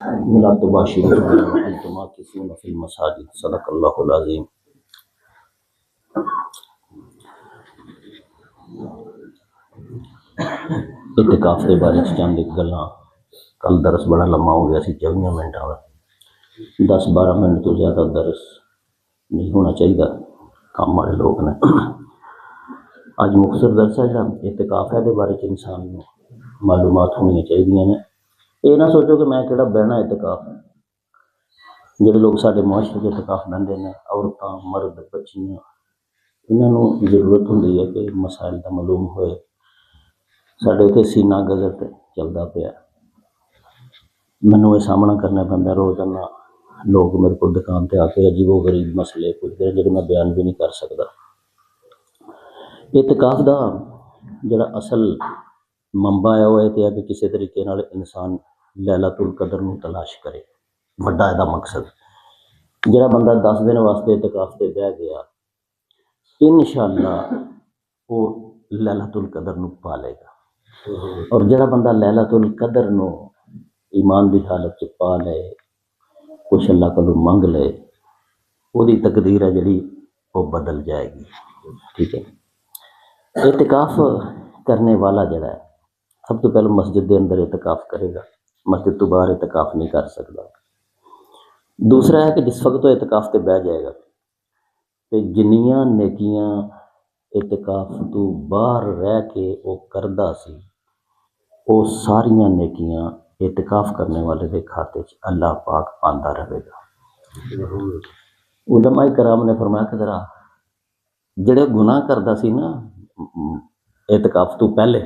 ला तुबाशिरूहुन्ना व अंतुम आकिफून फिल मसाजिद सदक़ल्लाहुल अज़ीम। इतिकाफ के बारे में चंद एक गल्लां। कल दरस बड़ा लम्मा हो गया सी, 24 मिनट का 10-12 मिनट तो ज़्यादा दरस नहीं होना चाहिए, काम वाले लोग ने। अज मुख्तसर दरस है जो इतिकाफ है बारे इंसान को मालूमात होनी चाहिए ने। ये ना सोचो कि मैं कि बहना इतिकाफ है। जोड़े लोग साढ़े मुआशरे के इतिकाफ बहते हैं, औरतां मर्द बच्चियां, इन्होंने जरूरत होंगी है कि मसाइल का मालूम होए। साढ़े इतने सीना गजट चलता पाया, मैनू ये सामना करना पैंदा रोजाना। लोग मेरे को दुकान पर आके अजीबो गरीब मसले पूछते हैं जो मैं बयान भी नहीं कर सकता। इतिकाफ का जोड़ा असल मंबा है वह है कि किसी तरीके इंसान लैलतुल कदर नूं तलाश करे। वड्डा इहदा मकसद जोड़ा बंदा 10 दिन वास्ते इतिकाफ से बह गया, इंशाअल्लाह वो लैलतुल कदर नूं पा लेगा। और जोड़ा बंदा लैलतुल कदर नूं ईमान की हालत च पा ले, कुछ अल्लाह कोलों मंग ले, उसकी तकदीर है जी वो बदल जाएगी। ठीक है। इतिकाफ करने वाला जड़ा है सब तो पहले मस्जिद के अंदर इतिकाफ करेगा, मस्जिद तो बाहर इतिकाफ नहीं कर सकता। दूसरा है कि जिस वक्त तो इतिकाफ से बह जाएगा तो जिन्नियां नेकियां इतिकाफ तो बाहर रह के वो करदा सी, वो सारियां नेकियां इतिकाफ करने वाले के खाते च अल्लाह पाक आंदा रहेगा। उलमा कराम ने फरमाया कि जरा जेड़े गुनाह करदा सी ना इतिकाफ तो पहले,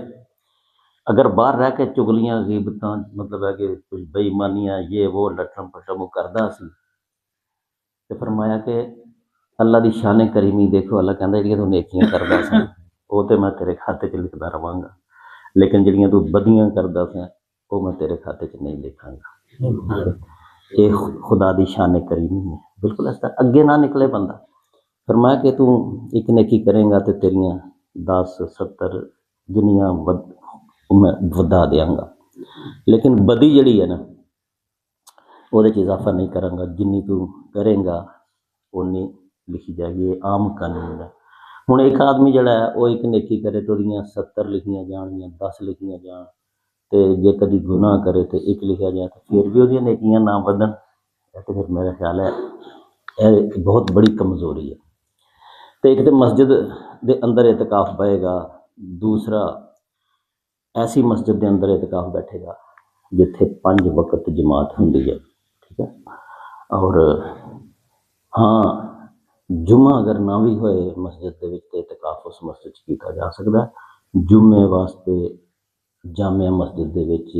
अगर बाहर रह के चुगलियां गीबतां मतलब है कि कुछ बेईमानियां ये वो लटम पटम करदा सी, तो फरमाया कि अल्लाह की शान करीमी देखो। अल्लाह कहता जी तू नेकियां करदा सा वो तो मैं तेरे खाते च लिखता रवांगा, लेकिन जड़ियां तू बदियां करदा सा वो मैं तेरे खाते च नहीं लिखांगा। ये खुदा की शान करीमी है, बिल्कुल ऐसा अगे ना निकले बंदा। फरमाया कि तू एक नेकी करेंगा तो तेरियां 10-70 जिन्नियां मैं वधा देंगा, लेकिन बदी जड़ी है ना वो इजाफा नहीं करांगा। जिन्नी तू करेंगा उन्नी लिखी जाएगी। ये आम कानून है। हुण एक आदमी जड़ा है वो एक नेकी करे तो 70 लिखियां जान या 10 लिखियां जान, तो जे कभी गुनाह करे तो एक लिखा जाए तो फिर भी वो नेकियां ना बदन, तो फिर मेरा ख्याल है यह बहुत बड़ी कमजोरी है। तो एक तो मस्जिद के अंदर इतिकाफ बहेगा, दूसरा ऐसी मस्जिद के अंदर इतिकाफ बैठेगा जिथे 5 वक्त जमात होंगी है। ठीक है। और हाँ, जुम्मा अगर ना भी होए मस्जिद के विच तो इतिकाफ उस मस्जिद किया जा सकता है। जुम्मे वास्ते जामिया मस्जिद के विच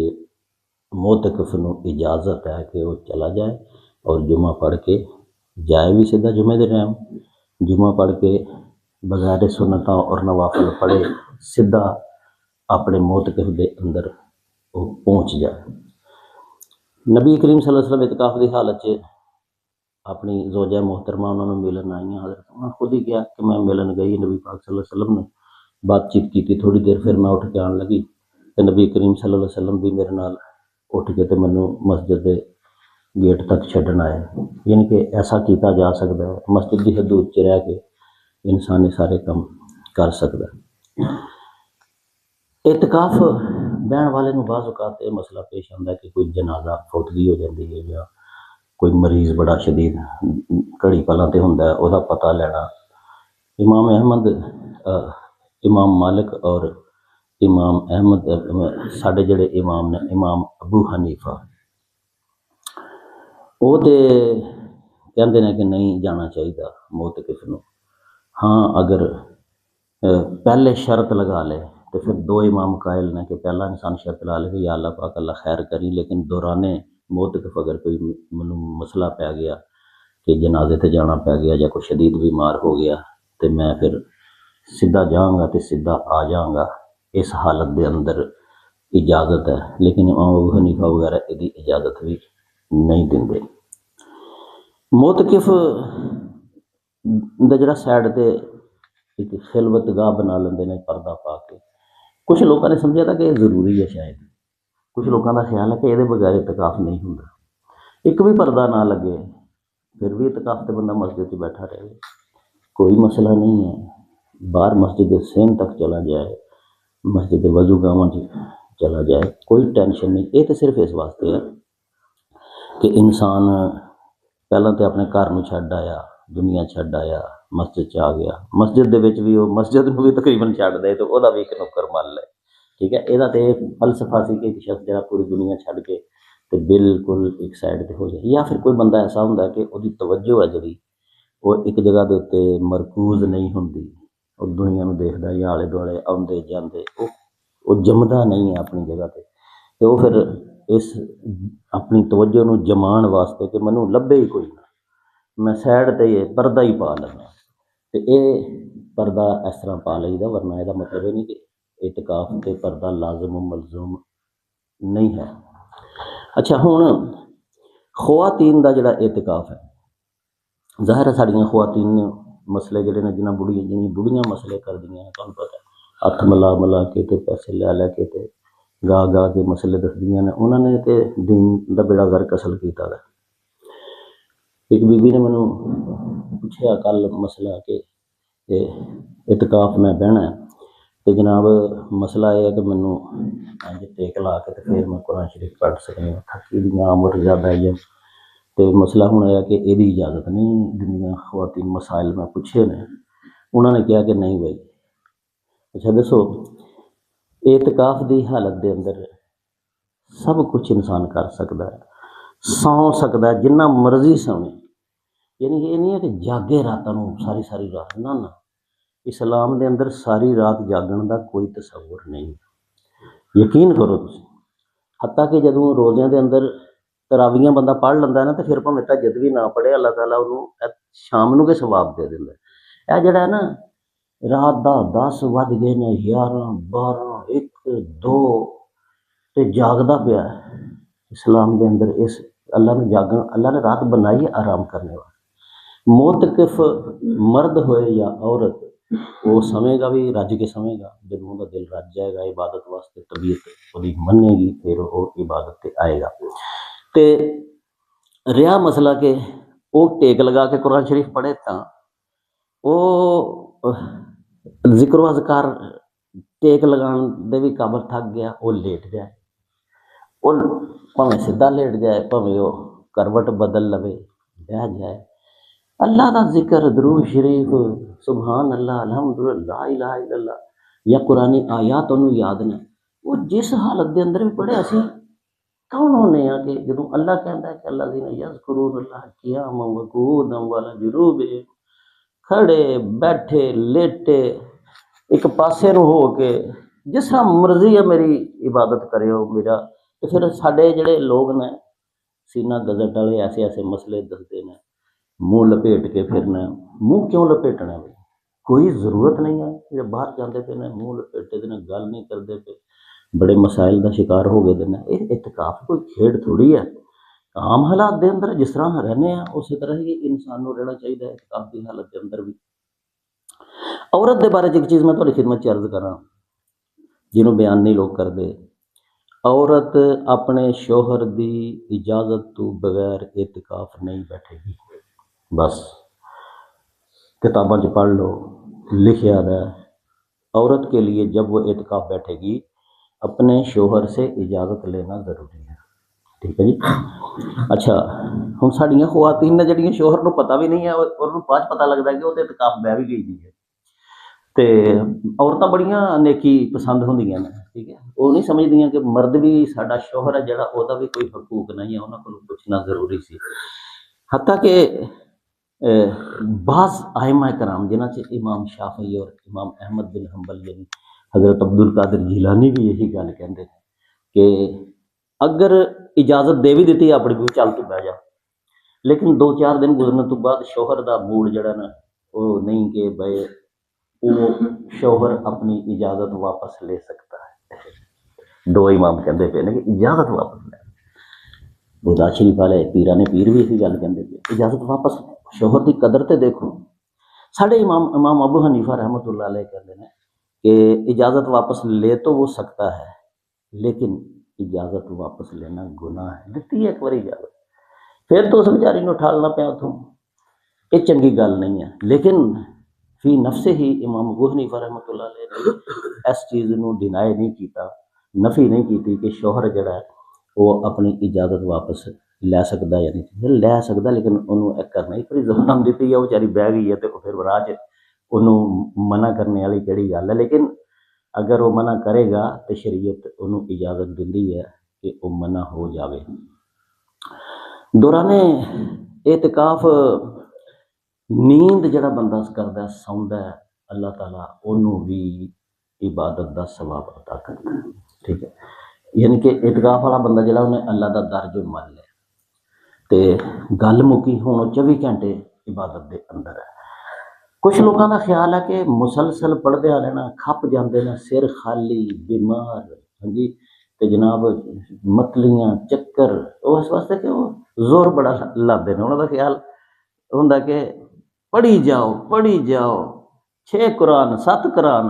मोतकफ नूं इजाजत है कि वह चला जाए और जुम्मा पढ़ के जाए भी सीधा जुम्मे के टाइम, जुम्मा पढ़ के बगैर सुन्नतां और नवाफिल पढ़े सीधा अपने मोतकफ के अंदर वो पहुँच जाए। नबी करीम सल्लल्लाहु अलैहि वसल्लम इतिकाफ की हालत च अपनी जोजा मोहतरमा उन्होंने मिलन आई, हज़रत उन्होंने खुद ही कहा कि मैं मिलन गई। नबी पाक सल्लल्लाहु अलैहि वसल्लम ने बातचीत की थोड़ी देर, फिर मैं उठ के आने लगी तो नबी करीम सल्लल्लाहु अलैहि वसल्लम भी मेरे नाल उठ के तो मैनू मस्जिद के गेट तक छड्डन आए। यानी कि ऐसा किया जा सकता है, मस्जिद की हदूद च रह के इंसान ये सारे काम कर सकता है। इतिकाफ बहन वाले नूं बाज़ औकात ये मसला पेश आता है कि कोई जनाजा फौतगी हो जाती है या कोई मरीज़ बड़ा शदीद घड़ी पलों ते हुंदा है, उसका पता लेना। इमाम अहमद, इमाम मालिक और इमाम अहमद साढ़े जड़े इमाम ने, इमाम अबू हनीफा वो तो कहते हैं कि नहीं जाना चाहिए मोतकिफ नूं। हाँ, अगर पहले शर्त लगा ले तो फिर 2 इमाम कायल ने कि पहला इंसान शर्त ला ले कि या अल्लाह पाक अल्लाह खैर करी, लेकिन दौराने मोतकफ अगर कोई मैनू मसला पै गया कि जनाजे ते जाना पै गया या कोई शदीद बीमार हो गया तो मैं फिर सीधा जाऊँगा तो सीधा आ जाऊँगा, इस हालत के अंदर इजाज़त है। लेकिन इमाम अबू हनीफा वगैरह इसकी इजाज़त भी नहीं देंगे। मोतकिफ दा जड़ा साइड ते एक खिलवत गाह बना लेंदे ने पर्दा पा के। कुछ लोगों ने समझा था कि यह जरूरी है, शायद कुछ लोगों का ख्याल है कि ये बगैर इतिकाफ नहीं होंदा। एक भी पर्दा ना लगे, फिर भी इतकाफ ते बंदा मस्जिद च बैठा रहे, कोई मसला नहीं है। बाहर मस्जिद सेन तक चला जाए, मस्जिद वजू गावां चला जाए, कोई टेंशन नहीं। ये तो सिर्फ इस वास्ते है कि इंसान पहला तो अपने घर में छड्ड आया, दुनिया छड्ड आया, मस्जिद च आ गया, मस्जिद दे विच भी वो मस्जिद नूं भी तकरीबन छड्ड दे तो वह भी एक नौकर मल है। ठीक है, यदा तो फलसफा सी कि एक शख्स जरा पूरी दुनिया छड्ड के तो बिल्कुल एक साइड पर हो जाए, या फिर कोई बंदा ऐसा होंगे कि उसकी तवज्जो है जी वो एक जगह के उत्ते मरकूज नहीं होंगी, और दुनिया में देखता या आले दुआले आउंदे जांदे, वो जमदा नहीं है अपनी जगह पर, तो वो फिर इस अपनी तवज्जो नूं जमान वास्ते कि मैनू लभे ही कोई ना, मैं साइड ते परदा ही पा लैना, तो ये परदा इस तरह पा लईदा, वरना इसका मतलब ये नहीं कि इतकाफ ते परदा लाजम मलजूम नहीं है। अच्छा, हुण ख़वातीन दा जिहड़ा इतकाफ है, ज़ाहिर है साड़ियां ख़वातीन ने मसले जिहड़े ने जिन्हां बुढ़ियां मसले करदियां ने, तुहानूं पता है हत्थ मिला मिला के ते पैसे लै के ते गा गा के मसले दसदियां ने, उन्होंने तो दीन दा बेड़ा गर्क असल कीता दा। एक बीबी ने मैनू पुछया कल मसला कि इतकाफ मैं बहना है, तो जनाब मसला यह है कि मैनू इंज टेक ला के तो फिर मैं कुरान शरीफ पढ़ सकनी, थकी दियां उम्र ज़्यादा है, तो मसला हुण यह कि यदी इजाज़त नहीं दिंदियां ख़वातीन, मसाइल मैं पुछे ने, उन्होंने कहा कि नहीं भाई। अच्छा दसो, इतकाफ की हालत के अंदर सब कुछ इंसान कर सकता है, सौ सकता है जिन्ना मर्जी सोवे, यानी ये नहीं है कि जागे रातों सारी सारी रात, ना ना, इस्लाम के अंदर सारी रात जागण का कोई तसव्वुर नहीं, यकीन करो तुसीं। हत्ता कि जदों रोज़िਆਂ के अंदर तरावियां बंदा पढ़ लैंदा ना, तो फिर भावें तहज्जुद भी ना पढ़े, अल्लाह ताला उन्होंने शाम नूं के सवाब दे दिंदा। यह जिहड़ा है ना रात दा 10 वज गए ने, 11 12 1 2 ते जागदा पिया है, इस्लाम के अंदर इस अल्लाह ने रात बनाई है आराम करने वाली। मोतकफ मर्द होए या औरत, वो समेगा भी, रज के समेगा, जब उनका दिल रज जाएगा इबादत वास्ते, तबीयत वो मनेगी, फिर वो इबादत ते आएगा। तो रहा मसला कि वो टेक लगा के कुरान शरीफ पढ़े, तो वो जिक्र अज़कार टेक लगाने दे भी काबल थक गया, वो लेट जाए, वो भावें सीधा लेट जाए, भावें वो करवट बदल लवे, बह जाए, अल्लाह का जिक्र, दरूद शरीफ, सुबहान अल्लाह, अलहमदुलिल्लाह, ला इलाहा इल्लल्लाह, या कुरानी आयात उन्होंने याद ने, वो जिस हालत के अंदर भी पढ़े, असीं कौन होने हैं कि जो अल्लाह कहता है कि अल्लाह दीन यज़कुरूनल्लाह क़ियामन व क़ुऊदन व अला जुनूबिहिम, खड़े बैठे लेटे एक पासे नूं हो के जिस तरह मर्जी है मेरी इबादत करे हो मेरा। तो फिर साडे जिहड़े लोग ने सीना गजट वाले ऐसे ऐसे मसले दसते हैं, मुँह लपेट के फिरना, मुँह क्यों लपेटना भाई, कोई ज़रूरत नहीं है। जब बाहर जाते पे ने मुँह लपेटे ने, गल नहीं करते पे, बड़े मसाइल का शिकार हो गए ने। इतकाफ कोई खेड थोड़ी है, आम हालात के अंदर जिस तरह रहने हैं उस तरह ही इंसान को रहना चाहिए है इतकाफ की हालत के अंदर भी। औरत के बारे एक चीज़ मैं थोड़ी खिदमत अर्ज करा, जिन्होंने बयान नहीं लोग करते, औरत अपने शोहर की इजाज़त तो बगैर इतकाफ नहीं बैठेगी। बस किताबों च पढ़ लो, लिखा है औरत के लिए जब वो इतकाफ बैठेगी अपने शोहर से इजाज़त लेना ज़रूरी है। ठीक है जी। अच्छा, हम साड़ियाँ ख़वातीन ने जिहड़ियां शोहर को पता भी नहीं है, और बाद पता लगता है कि वो तो इतकाफ बह भी गई है। तो औरतां बड़ियां नेकी पसंद होंदियां ने, ठीक है, वो नहीं समझदियां कि मर्द भी साडा शोहर है जिहड़ा, ओहदा भी कोई हकूक नहीं है, उन्हां कोलों पुछना ज़रूरी सी। हत्ता कि बाज़ आइमा कराम जिन्हां च इमाम शाफी और इमाम अहमद बिन हंबल यानी हज़रत अब्दुल कादिर जिलानी भी यही गल कहते हैं कि अगर इजाज़त दे भी दी अपनी भी चल तू बह जा, लेकिन 2-4 दिन गुजरने तो बाद शोहर का मूड जड़ा ना वो नहीं कि भाई वो शोहर अपनी इजाज़त वापस ले सकता है। 2 इमाम कहते पे ने कि इजाज़त वापस ले, बुदा शरीफ वाले पीरा ने पीर भी इसी गल कहते पे, इजाज़त वापस ले, शोहर की कदर तो देखो। साढ़े इमाम अबू हनीफा रहमतुल्लाह अलैह कहते हैं कि इजाज़त वापस ले तो वो सकता है, लेकिन इजाज़त वापस लेना गुनाह है। दिती है एक बार इजाज़त, फिर तो उस बेचारी ਨੂੰ ਠਾਲਣਾ ਪਿਆ ਉੱਥੋਂ। ਇਹ ਚੰਗੀ ਗੱਲ ਨਹੀਂ ਹੈ। ਲੇਕਿਨ ਫੀ ਨਫਸੇ ਹੀ ਇਮਾਮ ਅਬੂ ਹਨੀਫਾ ਰਹਿਮਤੁल्लाह अलैह ਨੇ ਇਸ ਚੀਜ਼ ਨੂੰ ਡਿਨਾਈ ਨਹੀਂ ਕੀਤਾ, ਨਫੀ ਨਹੀਂ ਕੀਤੀ ਕਿ ਸ਼ੋਹਰ ਜਿਹੜਾ ਹੈ ਉਹ ਆਪਣੀ ਇਜਾਜ਼ਤ ਵਾਪਸ ਲੈ ਸਕਦਾ ਜਾਂ ਨਹੀਂ ਲੈ ਸਕਦਾ, ਲੇਕਿਨ ਉਹਨੂੰ ਇਹ ਕਰਨਾ ਇੱਕ ਵਾਰੀ ਜ਼ਬਾਨ ਦਿੱਤੀ ਹੈ, ਉਹ ਵਿਚਾਰੀ ਬਹਿ ਗਈ ਹੈ ਤੇ ਉਹ ਫਿਰ ਰਾਹ 'ਚ ਉਹਨੂੰ ਮਨਾ ਕਰਨੇ ਵਾਲੀ ਕਿਹੜੀ ਗੱਲ ਹੈ। ਲੇਕਿਨ ਅਗਰ ਉਹ ਮਨਾ ਕਰੇਗਾ ਤਾਂ ਸ਼ਰੀਅਤ ਉਹਨੂੰ ਇਜਾਜ਼ਤ ਦਿੰਦੀ ਹੈ ਕਿ ਉਹ ਮਨਾ ਹੋ ਜਾਵੇ। ਦੌਰਾਨੇ ਇਤਕਾਫ ਨੀਂਦ ਜਿਹੜਾ ਬੰਦਾ ਕਰਦਾ ਸੌਂਦਾ ਹੈ, ਅੱਲਾਹ ਤਾਲਾ ਉਹਨੂੰ ਵੀ ਇਬਾਦਤ ਦਾ ਸਵਾਬ ਅਤਾ ਕਰਦਾ ਹੈ। ਠੀਕ ਹੈ, ਯਾਨੀ ਕਿ ਇਤਕਾਫ ਵਾਲਾ ਬੰਦਾ ਜਿਹੜਾ ਉਹਨੇ ਅੱਲਾਹ ਦਾ ਦਰ ਜੋ ਮੰਨ ਲਿਆ ਤੇ ਗੱਲ ਮੁੱਕੀ, ਹੁਣ ਉਹ 24 ਘੰਟੇ ਇਬਾਦਤ ਦੇ ਅੰਦਰ ਹੈ। ਕੁਛ ਲੋਕਾਂ ਦਾ ਖਿਆਲ ਹੈ ਕਿ ਮੁਸਲਸਲ ਪੜ੍ਹਦਿਆਂ ਰਹਿਣਾ, ਖੱਪ ਜਾਂਦੇ ਨੇ, ਸਿਰ ਖਾਲੀ, ਬਿਮਾਰ, ਹਾਂਜੀ, ਤੇ ਜਨਾਬ ਮਤਲੀਆਂ, ਚੱਕਰ, ਉਹ ਇਸ ਵਾਸਤੇ ਕਿ ਉਹ ਜ਼ੋਰ ਬੜਾ ਲਾਉਂਦੇ ਨੇ। ਉਹਨਾਂ ਦਾ ਖਿਆਲ ਹੁੰਦਾ ਕਿ ਪੜ੍ਹੀ ਜਾਓ 6 ਕੁਰਾਨ 7 ਕੁਰਾਨ।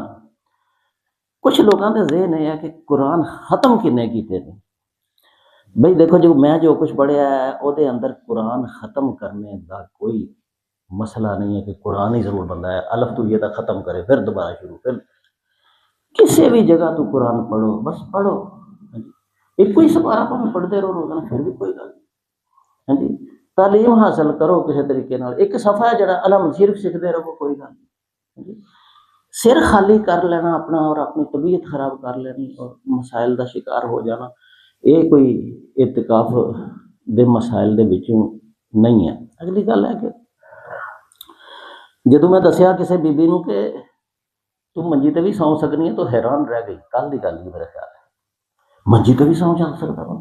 ਕੁਛ ਲੋਕਾਂ ਦੇ ਜ਼ਿਹਨ ਇਹ ਹੈ ਕਿ ਕੁਰਾਨ ਖਤਮ ਕਿੰਨੇ ਕੀਤੇ ਨੇ। ਬਈ ਦੇਖੋ ਜੋ ਮੈਂ ਜੋ ਕੁਛ ਪੜ੍ਹਿਆ ਹੈ ਉਹਦੇ ਅੰਦਰ ਕੁਰਾਨ ਖਤਮ ਕਰਨੇ ਦਾ ਕੋਈ ਮਸਲਾ ਨਹੀਂ ਹੈ ਕਿ ਕੁਰਾਨ ਹੀ ਜ਼ਰੂਰ ਬੰਦਾ ਹੈ ਅਲਫ ਤੋਂ ਇਹ ਤਾਂ ਖਤਮ करे फिर दोबारा शुरू। फिर किसी भी जगह तो कुरान पढ़ो, बस पढ़ो, एक ही सपारा भावें पढ़ते रहो रोजाना, फिर भी कोई गल नहीं। हाँ जी, तालीम हासिल करो किसी तरीके नाल, एक सफ़ा है जरा अलम सिर्फ सीखते रहो, कोई गल नहीं। सिर खाली कर लेना अपना और अपनी तबीयत खराब कर लेनी और मसाइल का शिकार हो जाना, ये कोई इतकाफ दे मसाइल दे विचों नहीं है। अगली गल है कि ਜਦੋਂ ਮੈਂ ਦੱਸਿਆ ਕਿਸੇ ਬੀਬੀ ਨੂੰ ਕਿ ਤੂੰ ਮੰਜੀ ਤੇ ਵੀ ਸੌਂ ਸਕਦੀ ਹੈ ਤਾਂ ਹੈਰਾਨ ਰਹਿ ਗਈ। ਕੱਲ ਦੀ ਗੱਲ ਹੀ ਮੇਰਾ ਖਿਆਲ ਹੈ, ਮੰਜੀ ਤੇ ਵੀ ਸੌਂ ਜਾ ਸਕਦਾ ਵਾ।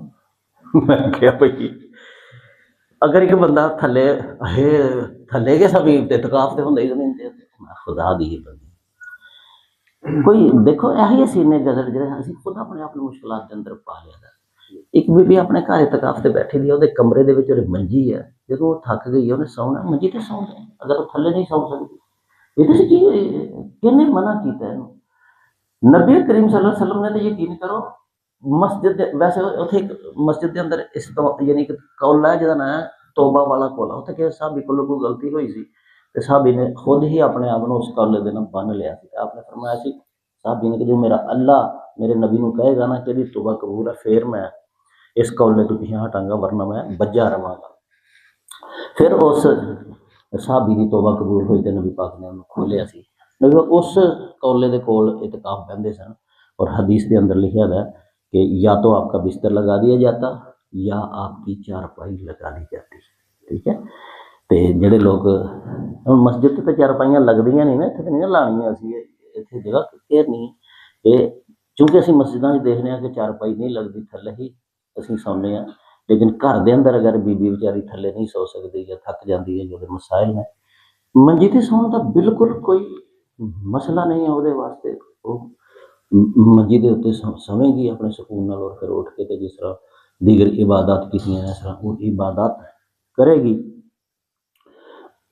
ਮੈਂ ਕਿਹਾ ਭਈ ਅਗਰ ਇੱਕ ਬੰਦਾ ਥੱਲੇ ਕੇ ਸਭੀ ਇਤਕਾਫ ਤੇ ਹੁੰਦਾ ਹੀ ਜ਼ਮੀਨ ਤੇ, ਖੁਦਾ ਦੀ ਹੀ ਬੰਦੀ ਕੋਈ ਦੇਖੋ ਇਹੀ ਸੀਨੇ ਗਜ਼ਰ ਜਿਹੜੇ ਅਸੀਂ ਖੁਦ ਆਪਣੇ ਆਪ ਨੂੰ ਮੁਸ਼ਕਲਾਂ ਦੇ ਅੰਦਰ ਪਾ ਲਿਆ ਦਾ। ਇੱਕ ਬੀਬੀ ਆਪਣੇ ਘਰ ਇਤਕਾਫ ਤੇ ਬੈਠੀ ਦੀ, ਉਹਦੇ ਕਮਰੇ ਦੇ ਵਿੱਚ ਉਹਦੀ ਮੰਜੀ ਹੈ, ਜਦੋਂ ਉਹ ਥੱਕ ਗਈ ਉਹਨੇ ਸੌਣਾ ਮੰਜੀ ਤੇ ਸੌਂ ਜਾਏ, ਅਗਰ ਉਹ ਥੱਲੇ ਨਹੀਂ ਸੌਂ ਸਕਦੀ। ਇਹਦੇ 'ਚ ਕੀ ਕਿਹਨੇ ਮਨਾ ਕੀਤਾ ਇਹਨੂੰ? ਨਬੀ ਕਰੀਮ ਸੱਲੱਲਾਹੁ ਅਲੈਹਿ ਵਸੱਲਮ ਨੇ ਤਾਂ ਯਕੀਨ ਕਰੋ ਮਸਜਿਦ ਦੇ, ਵੈਸੇ ਉੱਥੇ ਇੱਕ ਮਸਜਿਦ ਦੇ ਅੰਦਰ ਇਸ ਤੋਂ ਯਾਨੀ ਕਿ ਕੌਲਾ ਜਿਹਦਾ ਨਾਂ ਹੈ ਤੋਬਾ ਵਾਲਾ ਕੋਲਾ, ਉੱਥੇ ਕਿ ਸਾਹਬੀ ਕੋਲੋਂ ਕੋਈ ਗਲਤੀ ਹੋਈ ਸੀ ਤੇ ਸਾਹਬੀ ਨੇ ਖੁਦ ਹੀ ਆਪਣੇ ਆਪ ਨੂੰ ਉਸ ਕੌਲੇ ਦੇ ਨਾਲ ਬੰਨ ਲਿਆ ਸੀ। ਆਪਨੇ ਫਰਮਾਇਆ ਸੀ ਸਾਹਬੀ ਨੇ ਕਿ ਜੋ ਮੇਰਾ ਅੱਲਾ ਮੇਰੇ ਨਬੀ ਨੂੰ ਕਹੇਗਾ ਨਾ ਕਿ ਇਹਦੀ ਤੋਬਾ ਕਬੂਲ ਹੈ, ਫਿਰ ਮੈਂ ਇਸ ਕੌਲੇ ਤੋਂ ਪਿੱਛੇ ਹਟਾਂਗਾ, ਵਰਨਾ ਮੈਂ ਬੱਝਾ ਰਵਾਂਗਾ। ਫਿਰ ਉਸ ਸਾਹਬੀ ਦੀ ਤੋਬਾ ਕਬੂਲ ਹੋਈ ਤੇ ਨਬੀ ਪਾਕ ਨੇ ਉਹਨੂੰ ਖੋਲਿਆ ਸੀ। ਨਬੀ ਉਸ ਕੌਲੇ ਦੇ ਕੋਲ ਇਤਕਾਫ ਬਹਿੰਦੇ ਸਨ और हदीस के अंदर लिखा है कि या तो आपका बिस्तर लगा दिया जाता या आपकी चारपाई लगा दी जाती। ठीक है, तो जोड़े लोग मस्जिद तो चारपाइयाँ लगदियाँ नहीं ना, इतने नहीं लानियाँ, इतने जगह घेरनी ये, चूँकि असीं मस्जिदां देखने कि चारपाई नहीं लगती, थल्ले ही असीं सौंने हैं। लेकिन घर के अंदर अगर बीबी बेचारी थल्ले नहीं सौ सकती या थक जाती है, जो मसाइल ने मंजी ते सौण का बिल्कुल कोई मसला नहीं है ਉਹਦੇ ਵਾਸਤੇ। ਉਹ ਮੰਜੀ ਦੇ ਉੱਤੇ ਸੌਂਵੇਗੀ ਆਪਣੇ ਸਕੂਨ ਨਾਲ और फिर ਉੱਠ ਕੇ ਤੇ ਜਿਸ ਤਰ੍ਹਾਂ दीगर इबादत कीतियां इस तरह वो इबादत करेगी।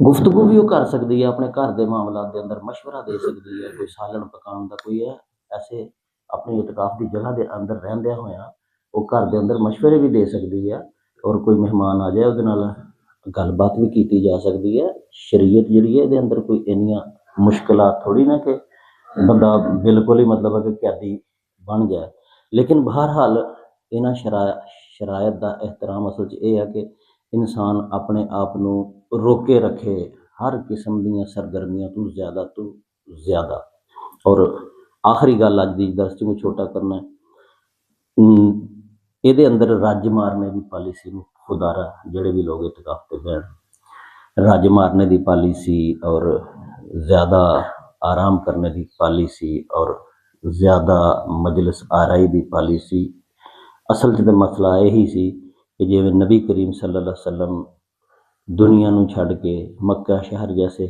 गुफ्तगू भी वो कर सकती है, अपने घर के मामलों के अंदर मशवरा दे सकती है, कोई सालन पकाने का कोई है ऐसे अपनी इतकाफ की जगह के अंदर रहंदिया होया वो घर के अंदर मशवरे भी दे सकती है और कोई मेहमान आ जाए उसदे नाल गलबात भी की जा सकती है। शरीयत जिहड़ी है इहदे अंदर कोई इन्नियां मुश्किलात थोड़ी ना कि बंदा बिल्कुल ही मतलब है कि कैदी बन जाए। लेकिन बहरहाल इन्हां शरायत का एहतराम असल च यह है कि इंसान अपने आप नूं रोके रखे हर किस्म दीयां सरगर्मियां तो ज़्यादा। और आखिरी गल अज दी दर्स च छोटा करना इहदे अंदर रज मारने की पॉलिसी नूं खुदारा जिहड़े भी लोग इतकाफ ते बैठ रज मारने की पॉलिसी और ज़्यादा आराम करने की पॉलिसी और ज़्यादा मजलिस आराई की पॉलिसी, असल च मसला यही सी कि जिवें नबी करीम सल्लल्लाहु अलैहि वसल्लम दुनिया नूं छड्ड के मक्का शहर जैसे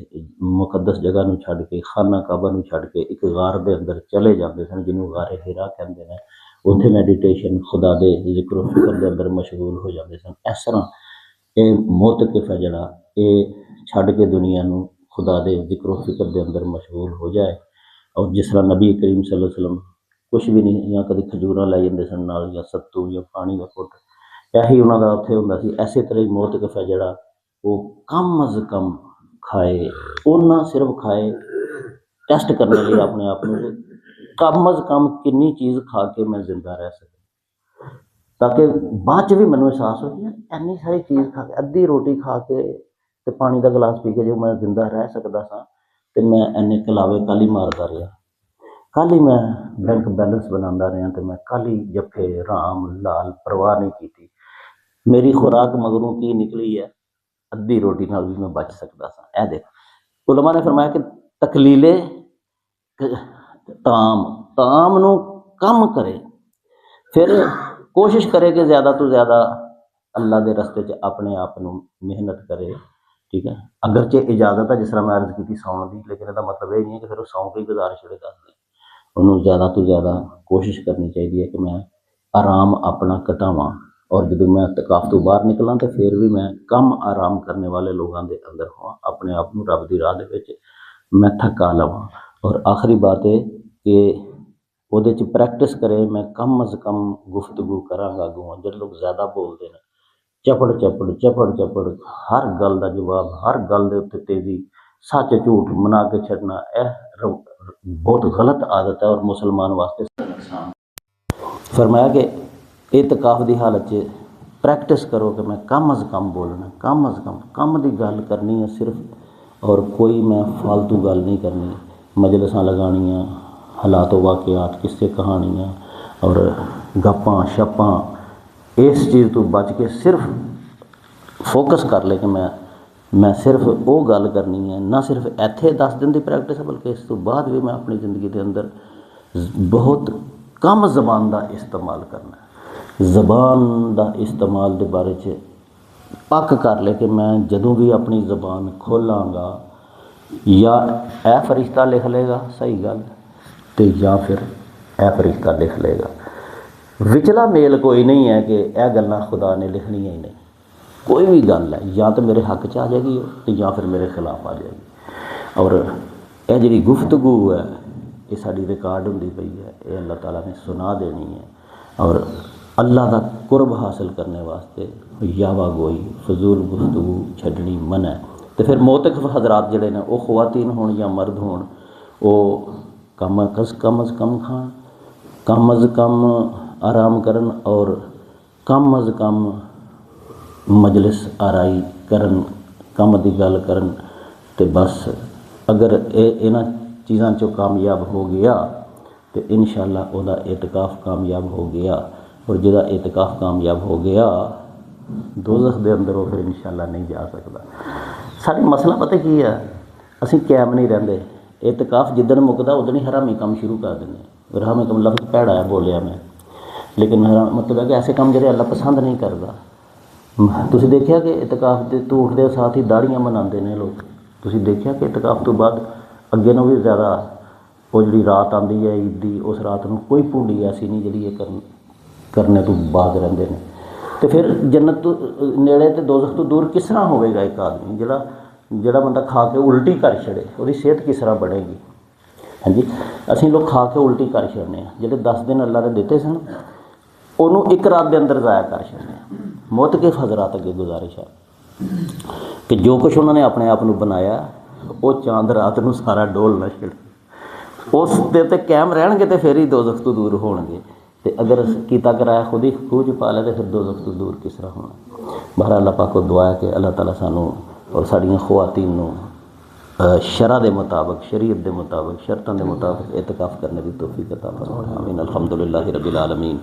मुकद्दस जगह नूं छड्ड के खाना काबा नूं छड्ड के एक गार दे अंदर चले जाते सन जिन्होंने गारे हिरा कहते हैं, उत्थे मैडिटेशन खुदा दे जिक्र फिक्र के अंदर मशगूल हो जाते सन। इस तरह ये मोतकिफ है जिहड़ा ये छड्ड के दुनिया नूं खुदा दे जिक्र फिक्र के अंदर मशगूल हो जाए। और जिस तरह नबी करीम सल्लल्लाहु अलैहि वसल्लम कुछ भी नहीं, या कभी खजूर लै जाते सन नाल या सत्तू या पानी का घुट ਇਹੀ ਉਹਨਾਂ ਦਾ ਉੱਥੇ ਹੁੰਦਾ ਸੀ। ਇਸੇ ਤਰ੍ਹਾਂ ਹੀ ਮੋਤਕਫ ਹੈ ਜਿਹੜਾ ਉਹ ਕਮ ਅਜ਼ ਕਮ ਖਾਏ, ਉਹਨਾਂ ਸਿਰਫ ਖਾਏ ਟੈਸਟ ਕਰਨ ਲਈ ਆਪਣੇ ਆਪ ਨੂੰ, ਕਮ ਅਜ਼ ਕਮ ਕਿੰਨੀ ਚੀਜ਼ ਖਾ ਕੇ ਮੈਂ ਜ਼ਿੰਦਾ ਰਹਿ ਸਕਾਂ, ਤਾਂ ਕਿ ਬਾਅਦ 'ਚ ਵੀ ਮੈਨੂੰ ਅਹਿਸਾਸ ਹੋ ਕਿ ਇੰਨੀ ਸਾਰੀ ਚੀਜ਼ ਖਾ ਕੇ, ਅੱਧੀ ਰੋਟੀ ਖਾ ਕੇ ਅਤੇ ਪਾਣੀ ਦਾ ਗਲਾਸ ਪੀ ਕੇ ਜੇ ਮੈਂ ਜ਼ਿੰਦਾ ਰਹਿ ਸਕਦਾ ਸਾਂ, ਅਤੇ ਮੈਂ ਇੰਨੇ ਕਲਾਵੇ ਕੱਲ੍ਹ ਹੀ ਮਾਰਦਾ ਰਿਹਾ, ਕੱਲ੍ਹ ਹੀ ਮੈਂ ਬੈਂਕ ਬੈਲੈਂਸ ਬਣਾਉਂਦਾ ਰਿਹਾ, ਅਤੇ ਮੈਂ ਕੱਲ੍ਹ ਹੀ ਜੱਫੇ ਰਾਮ ਲਾਲ ਪਰਵਾਹ ਨਹੀਂ ਕੀਤੀ। ਮੇਰੀ ਖੁਰਾਕ ਮਗਰੋਂ ਕੀ ਨਿਕਲੀ ਹੈ, ਅੱਧੀ ਰੋਟੀ ਨਾਲ ਵੀ ਮੈਂ ਬਚ ਸਕਦਾ ਸਾਂ। ਇਹ ਦੇਖ, ਉਲਮਾ ਨੇ ਫਰਮਾਇਆ ਕਿ ਤਕਲੀਲੇ ਤਾਮ ਨੂੰ ਕਮ ਕਰੇ, ਫਿਰ ਕੋਸ਼ਿਸ਼ ਕਰੇ ਕਿ ਜ਼ਿਆਦਾ ਤੋਂ ਜ਼ਿਆਦਾ ਅੱਲਾ ਦੇ ਰਸਤੇ 'ਚ ਆਪਣੇ ਆਪ ਨੂੰ ਮਿਹਨਤ ਕਰੇ। ਠੀਕ ਹੈ, ਅਗਰਚੇ ਇਜਾਜ਼ਤ ਹੈ ਜਿਸ ਤਰ੍ਹਾਂ ਮੈਂ ਅਰਜ਼ ਕੀਤੀ ਸੌਣ ਦੀ, ਲੇਕਿਨ ਇਹਦਾ ਮਤਲਬ ਇਹ ਨਹੀਂ ਹੈ ਕਿ ਫਿਰ ਉਹ ਸੌਂ ਕੇ ਹੀ ਗੁਜ਼ਾਰਿਸ਼ ਜਿਹੜੇ ਕਰਦੇ, ਉਹਨੂੰ ਜ਼ਿਆਦਾ ਤੋਂ ਜ਼ਿਆਦਾ ਕੋਸ਼ਿਸ਼ ਕਰਨੀ ਚਾਹੀਦੀ ਹੈ ਕਿ ਮੈਂ ਆਰਾਮ ਆਪਣਾ ਘਟਾਵਾਂ, ਔਰ ਜਦੋਂ ਮੈਂ ਇਤਕਾਫ ਤੋਂ ਬਾਹਰ ਨਿਕਲਾਂ ਤਾਂ ਫਿਰ ਵੀ ਮੈਂ ਕੰਮ ਆਰਾਮ ਕਰਨੇ ਵਾਲੇ ਲੋਕਾਂ ਦੇ ਅੰਦਰ ਹੋਵਾਂ, ਆਪਣੇ ਆਪ ਨੂੰ ਰੱਬ ਦੀ ਰਾਹ ਦੇ ਵਿੱਚ ਮੈਂ ਥਕਾ ਲਵਾਂ। ਔਰ ਆਖਰੀ ਬਾਤ ਇਹ ਕਿ ਉਹਦੇ 'ਚ ਪ੍ਰੈਕਟਿਸ ਕਰੇ, ਮੈਂ ਕਮ ਅਜ਼ ਕਮ ਗੁਫ਼ਤਗੂ ਕਰਾਂਗਾ ਅੱਗੋਂ। ਜਿਹੜੇ ਲੋਕ ਜ਼ਿਆਦਾ ਬੋਲਦੇ ਨੇ, ਚਪੜ ਹਰ ਗੱਲ ਦਾ ਜਵਾਬ, ਹਰ ਗੱਲ ਦੇ ਉੱਤੇ ਤੇਜ਼ੀ, ਸੱਚ ਝੂਠ ਮਨਾ ਕੇ ਛੱਡਣਾ, ਇਹ ਬਹੁਤ ਗਲਤ ਆਦਤ ਹੈ ਔਰ ਮੁਸਲਮਾਨ ਵਾਸਤੇ ਨੁਕਸਾਨ। ਫਰਮਾਇਆ ਕਿ ਇਤਕਾਫ ਦੀ ਹਾਲਤ 'ਚ ਪ੍ਰੈਕਟਿਸ ਕਰੋ ਕਿ ਮੈਂ ਕਮ ਅਜ਼ ਕਮ ਬੋਲਣਾ, ਕਮ ਅਜ਼ ਕਮ ਕੰਮ ਦੀ ਗੱਲ ਕਰਨੀ ਹੈ ਸਿਰਫ, ਔਰ ਕੋਈ ਮੈਂ ਫਾਲਤੂ ਗੱਲ ਨਹੀਂ ਕਰਨੀ। ਮਜਲਿਸਾਂ ਲਗਾਉਣੀਆਂ, ਹਾਲਾਤ ਵਾਕਿਆਤ, ਕਿੱਸੇ ਕਹਾਣੀਆਂ ਔਰ ਗੱਪਾਂ ਛੱਪਾਂ, ਇਸ ਚੀਜ਼ ਤੋਂ ਬਚ ਕੇ ਸਿਰਫ ਫੋਕਸ ਕਰ ਲੈ ਕਿ ਮੈਂ ਸਿਰਫ ਉਹ ਗੱਲ ਕਰਨੀ ਹੈ। ਨਾ ਸਿਰਫ ਇੱਥੇ 10 ਦਿਨ ਦੀ ਪ੍ਰੈਕਟਿਸ ਹੈ, ਬਲਕਿ ਇਸ ਤੋਂ ਬਾਅਦ ਵੀ ਮੈਂ ਆਪਣੀ ਜ਼ਿੰਦਗੀ ਦੇ ਅੰਦਰ ਬਹੁਤ ਕਮ ਜ਼ਬਾਨ ਦਾ ਇਸਤੇਮਾਲ ਕਰਨਾ। ਜ਼ਬਾਨ ਦਾ ਇਸਤੇਮਾਲ ਦੇ ਬਾਰੇ 'ਚ ਪੱਕ ਕਰ ਲੈ ਕਿ ਮੈਂ ਜਦੋਂ ਵੀ ਆਪਣੀ ਜ਼ਬਾਨ ਖੋਲਾਂਗਾ, ਜਾਂ ਇਹ ਫਰਿਸ਼ਤਾ ਲਿਖ ਲਏਗਾ ਸਹੀ ਗੱਲ, ਅਤੇ ਜਾਂ ਫਿਰ ਇਹ ਫਰਿਸ਼ਤਾ ਲਿਖ ਲਏਗਾ। ਵਿਚਲਾ ਮੇਲ ਕੋਈ ਨਹੀਂ ਹੈ ਕਿ ਇਹ ਗੱਲਾਂ ਖੁਦਾ ਨੇ ਲਿਖਣੀਆਂ ਹੀ ਨਹੀਂ। ਕੋਈ ਵੀ ਗੱਲ ਹੈ ਜਾਂ ਤਾਂ ਮੇਰੇ ਹੱਕ 'ਚ ਆ ਜਾਏਗੀ ਅਤੇ ਜਾਂ ਫਿਰ ਮੇਰੇ ਖਿਲਾਫ ਆ ਜਾਏਗੀ। ਔਰ ਇਹ ਜਿਹੜੀ ਗੁਫ਼ਤਗੂ ਹੈ ਇਹ ਸਾਡੀ ਰਿਕਾਰਡ ਹੁੰਦੀ ਪਈ ਹੈ, ਇਹ ਅੱਲਾਹ ਤਾਲਾ ਨੇ ਸੁਣਾ ਦੇਣੀ ਹੈ। ਔਰ ਅੱਲਾ ਦਾ ਕੁਰਬ ਹਾਸਿਲ ਕਰਨੇ ਵਾਸਤੇ ਯਾਵਾ ਗੋਈ, ਫਜ਼ੂਲ ਗੁਫ਼ਤਗੂ ਛੱਡਣੀ ਮਨਾ ਹੈ। ਅਤੇ ਫਿਰ ਮੋਤਕਫ ਹਜ਼ਰਾਤ ਜਿਹੜੇ ਨੇ, ਉਹ ਖਵਾਤੀਨ ਹੋਣ ਜਾਂ ਮਰਦ ਹੋਣ, ਉਹ ਕਮ ਅਜ਼ ਕਮ ਖਾਣ, ਕਮ ਅਜ਼ ਕਮ ਆਰਾਮ ਕਰਨ, ਔਰ ਕਮ ਅਜ਼ ਕਮ ਮਜਲਿਸ ਆਰਾਈ ਕਰਨ, ਕੰਮ ਦੀ ਗੱਲ ਕਰਨ। ਅਤੇ ਬਸ ਅਗਰ ਇਹਨਾਂ ਚੀਜ਼ਾਂ 'ਚੋਂ ਕਾਮਯਾਬ ਹੋ ਗਿਆ ਅਤੇ ਇਨਸ਼ਾ ਅੱਲਾ ਉਹਦਾ ਇਤਕਾਫ ਕਾਮਯਾਬ ਹੋ ਗਿਆ। ਔਰ ਜਿਹਦਾ ਇਤਕਾਫ ਕਾਮਯਾਬ ਹੋ ਗਿਆ, ਦੋਜ਼ਖ ਦੇ ਅੰਦਰ ਉਹ ਫਿਰ ਇਨਸ਼ਾ ਅੱਲਾ ਨਹੀਂ ਜਾ ਸਕਦਾ। ਸਾਡੀ ਮਸਲਾ ਪਤਾ ਕੀ ਹੈ, ਅਸੀਂ ਕਾਇਮ ਨਹੀਂ ਰਹਿੰਦੇ। ਇਤਕਾਫ ਜਿੱਦਣ ਮੁੱਕਦਾ ਉਦਣ ਹੀ ਹਰਾਮੀ ਕੰਮ ਸ਼ੁਰੂ ਕਰ ਦਿੰਦੇ। ਹਰਾਮੀ ਕੰਮ ਲਫ਼ਜ਼ ਭੈੜਾ ਹੈ ਬੋਲਿਆ ਮੈਂ, ਲੇਕਿਨ ਮਤਲਬ ਹੈ ਕਿ ਐਸੇ ਕੰਮ ਜਿਹੜੇ ਅੱਲਾ ਪਸੰਦ ਨਹੀਂ ਕਰਦਾ। ਤੁਸੀਂ ਦੇਖਿਆ ਕਿ ਇਤਕਾਫ ਦੇ ਤੋਂ ਉੱਠਦੇ ਸਾਥ ਹੀ ਦਾੜ੍ਹੀਆਂ ਬਣਾਉਂਦੇ ਨੇ ਲੋਕ। ਤੁਸੀਂ ਦੇਖਿਆ ਕਿ ਇਤਕਾਫ ਤੋਂ ਬਾਅਦ ਅੱਗੇ ਨੂੰ ਵੀ ਜ਼ਿਆਦਾ ਉਹ ਜਿਹੜੀ ਰਾਤ ਆਉਂਦੀ ਹੈ ਈਦ ਦੀ, ਉਸ ਰਾਤ ਨੂੰ ਕੋਈ ਭੁੰਡੀ ਐਸੀ ਨਹੀਂ ਜਿਹੜੀ ਇਹ ਕਰਨੇ ਤੋਂ ਬਾਅਦ ਰਹਿੰਦੇ ਨੇ। ਅਤੇ ਫਿਰ ਜੰਨਤ ਤੋਂ ਨੇੜੇ ਅਤੇ ਦੋਜ਼ਖ ਤੋਂ ਦੂਰ ਕਿਸ ਤਰ੍ਹਾਂ ਹੋਵੇਗਾ ਇੱਕ ਆਦਮੀ ਜਿਹੜਾ ਬੰਦਾ ਖਾ ਕੇ ਉਲਟੀ ਕਰ ਛੱਡੇ, ਉਹਦੀ ਸਿਹਤ ਕਿਸ ਤਰ੍ਹਾਂ ਬਣੇਗੀ। ਹਾਂਜੀ, ਅਸੀਂ ਲੋਕ ਖਾ ਕੇ ਉਲਟੀ ਕਰ ਛੱਡਦੇ ਹਾਂ। ਜਿਹੜੇ 10 ਦਿਨ ਅੱਲਾ ਨੇ ਦਿੱਤੇ ਸਨ, ਉਹਨੂੰ ਇੱਕ ਰਾਤ ਦੇ ਅੰਦਰ ਜ਼ਾਇਆ ਕਰ ਛੱਡਦੇ ਹਾਂ। ਮੋਤਕਿਫ ਹਜ਼ਰਾਤ ਅੱਗੇ ਗੁਜ਼ਾਰਿਸ਼ ਹੈ ਕਿ ਜੋ ਕੁਛ ਉਹਨਾਂ ਨੇ ਆਪਣੇ ਆਪ ਨੂੰ ਬਣਾਇਆ, ਉਹ ਚਾਂਦ ਰਾਤ ਨੂੰ ਸਾਰਾ ਡੋਲ ਨਾ ਛੱਡ, ਉਸ ਦੇ ਉੱਤੇ ਕਾਇਮ ਰਹਿਣਗੇ ਅਤੇ ਫਿਰ ਹੀ ਦੋਜ਼ਖ ਤੋਂ ਦੂਰ ਹੋਣਗੇ। ਅਤੇ ਅਗਰ ਕੀਤਾ ਕਰਾਇਆ ਖੁਦ ਹੀ ਖੂਹ 'ਚ ਪਾ ਲਿਆ ਤਾਂ ਫਿਰ ਦੋਜ਼ਖ ਤੋਂ ਦੂਰ ਕਿਸ ਤਰ੍ਹਾਂ ਹੋਣਾ। ਬਹਰ ਅੱਲਾਹ ਪਾਕ ਕੋਲ ਦੁਆ ਹੈ ਕਿ ਅੱਲਾਹ ਤਾਲਾ ਸਾਨੂੰ ਔਰ ਸਾਡੀਆਂ ਖਵਾਤੀਨ ਨੂੰ ਸ਼ਰਅ ਦੇ ਮੁਤਾਬਕ, ਸ਼ਰੀਅਤ ਦੇ ਮੁਤਾਬਕ, ਸ਼ਰਤਾਂ ਦੇ ਮੁਤਾਬਕ ਇਤਕਾਫ ਕਰਨੇ ਦੀ ਤੌਫੀਕ ਅਤਾ ਫਰਮਾਏ। ਆਮੀਨ। ਅਲਹਮਦੁਲਿल्लाहि रब्बिल आलमीन।